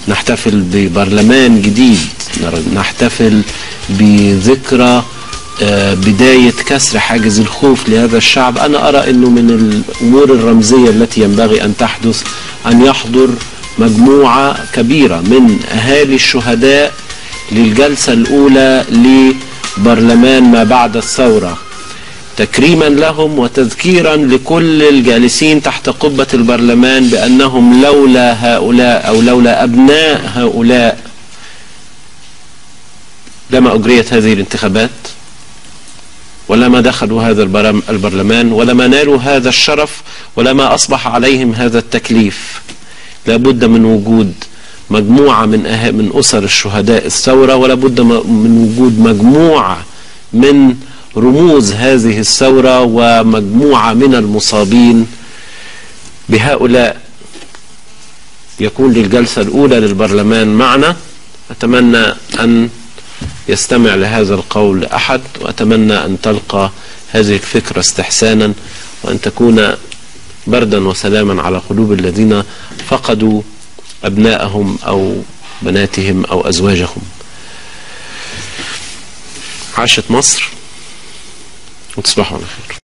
نحتفل ببرلمان جديد، نحتفل بذكرى بداية كسر حاجز الخوف لهذا الشعب. أنا أرى أنه من الأمور الرمزية التي ينبغي أن تحدث أن يحضر مجموعة كبيرة من أهالي الشهداء للجلسة الأولى لبرلمان ما بعد الثورة، تكريما لهم وتذكيرا لكل الجالسين تحت قبة البرلمان بأنهم لولا هؤلاء أو لولا أبناء هؤلاء لما أجريت هذه الانتخابات، ولما دخلوا هذا البرلمان، ولما نالوا هذا الشرف، ولما أصبح عليهم هذا التكليف. لابد من وجود مجموعة من أسر الشهداء الثورة، ولا بد من وجود مجموعة من رموز هذه الثورة ومجموعة من المصابين بهؤلاء يكون للجلسة الأولى للبرلمان معنا. أتمنى أن يستمع لهذا القول أحد، وأتمنى أن تلقى هذه الفكرة استحسانا، وأن تكون بردا وسلاما على قلوب الذين فقدوا أبنائهم أو بناتهم أو أزواجهم. عاشت مصر، وتصبحوا على خير.